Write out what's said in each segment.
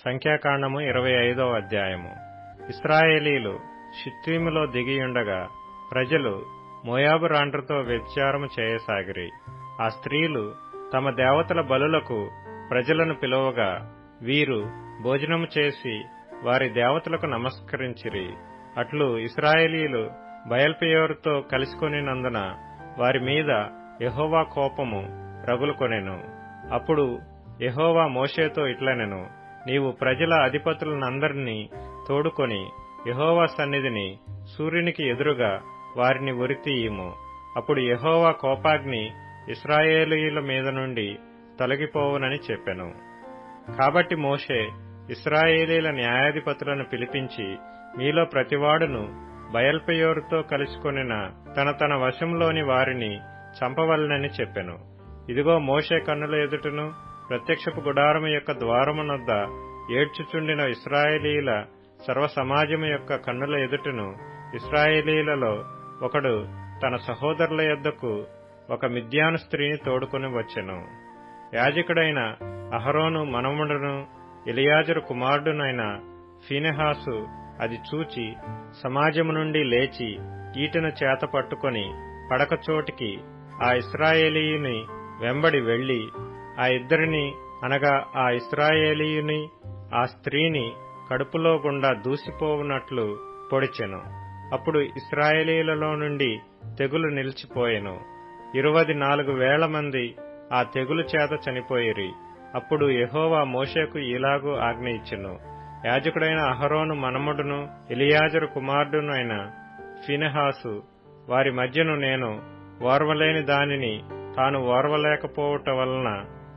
సంఖ్యాకాండము 25వ అధ్యాయము. ఇశ్రాయేలీలు షిత్తీములో దిగియుండగా ప్రజలు మోయాబు రాండ్రతో వ్యభిచారము చేయసాగిరి. ఆ స్త్రీలు తమ దేవతల బలులకు ప్రజలను పిలువగా వీరు భోజనము చేసి వారి దేవతలకు నమస్కరించిరి. అట్లు ఇశ్రాయేలీలు బయల్పెయోరుతో కలిసికొనినందున వారి మీద యెహోవా కోపము రగులుకొనెను. అప్పుడు యెహోవా మోషేతో ఇట్లనెను, నీవు ప్రజల అధిపతులనందరినీ తోడుకొని యెహోవా సన్నిధిని సూర్యునికి ఎదురుగా వారిని ఉరితీయుము. అప్పుడు యెహోవా కోపాగ్ని ఇశ్రాయేలీయుల మీద నుండి తొలగిపోవునని చెప్పెను. కాబట్టి మోషే ఇశ్రాయేలీల న్యాయాధిపతులను పిలిపించి, మీలో ప్రతివాడును బయల్పెయోరుతో కలుసుకొనిన తన వశంలోని వారిని చంపవలెనని చెప్పెను. ఇదిగో మోషే కన్నుల ఎదుటను ప్రత్యక్షపు గుడారము యొక్క ద్వారమునొద్ద ఏడ్చుచుండిన ఇశ్రాయేలీల సర్వసమాజము యొక్క కన్నుల ఎదుటను ఇశ్రాయేలీలలో ఒకడు తన సహోదరుల యొద్దకు ఒక మిద్యాను స్త్రీని తోడుకొని వచ్చెను. యాజకుడైన అహరోను మనుమడును ఎలియాజరు కుమారుడునైన ఫీనెహాసు అది చూచి సమాజము నుండి లేచి ఈటెను చేత పట్టుకొని పడకచోటికి ఆ ఇశ్రాయేలీయుని వెంబడి వెళ్లి ఆ ఇద్దరిని అనగా ఆ ఇశ్రాయేలీయుని ఆ స్త్రీని కడుపులో గుండా దూసిపోవునట్లు పొడిచెను. అప్పుడు ఇశ్రాయేలీలలో నుండి తెగులు నిలిచిపోయెను. 24,000 మంది ఆ తెగులు చేత చనిపోయిరి. అప్పుడు యెహోవా మోషేకు ఇలాగూ ఆజ్ఞ ఇచ్చెను, యాజకుడైన అహరోను మనుమడును ఎలియాజరు కుమారుడును అయిన ఫీనెహాసు వారి మధ్యను నేను ఓర్వలేని దానిని తాను ఓర్వలేకపోవట వలన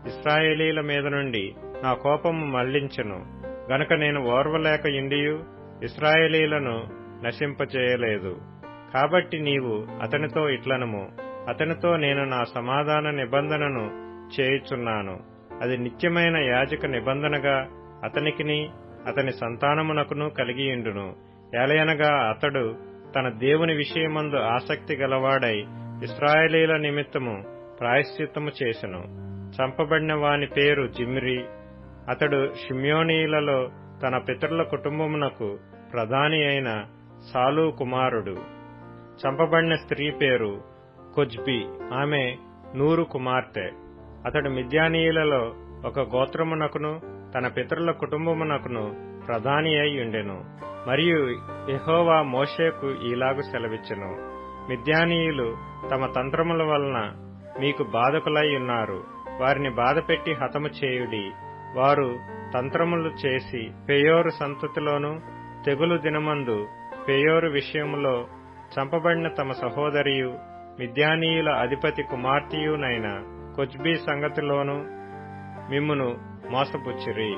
ఇశ్రాయేలీల మీద నుండి నా కోపము మళ్లించెను గనుక నేను ఓర్వలేక ఇండియు ఇశ్రాయేలీలను నశింపచేయలేదు. కాబట్టి నీవు అతనితో ఇట్లనము, అతనితో నేను నా సమాధాన నిబంధనను చేయుచున్నాను. అది నిత్యమైన యాజక నిబంధనగా అతనికిని అతని సంతానమునకును కలిగియుండును. ఏలయనగా అతడు తన దేవుని విషయమందు ఆసక్తి గలవాడై ఇశ్రాయేలీల నిమిత్తము ప్రాయశ్చిత్తము చేసెను. చంపబడిన వాని పేరు జిమ్రీ. అతడు షిమ్యోనీయులలో తన పితరుల కుటుంబమునకు ప్రధాని అయిన సాలు కుమారుడు. చంపబడిన స్త్రీ పేరు కొజ్బి, ఆమె నూరు కుమార్తె. అతడు మిద్యానీయులలో ఒక గోత్రమునకును తన పితరుల కుటుంబమునకును ప్రధాని అయి ఉండెను. మరియు యెహోవా మోషేకు ఈలాగు సెలవిచ్చెను, మిద్యానీయులు తమ తంత్రముల వలన మీకు బాధకులై ఉన్నారు. వారిని బాధపెట్టి హతము చేయుడి. వారు తంత్రములు చేసి పెయోరు సంతతిలోను తెగులు దినమందు పెయోరు విషయములో చంపబడిన తమ సహోదరియు మిద్యానీయుల అధిపతి కుమార్తెయునైన కొజ్బీ సంగతిలోను మిమ్మును మోసపుచ్చిరి.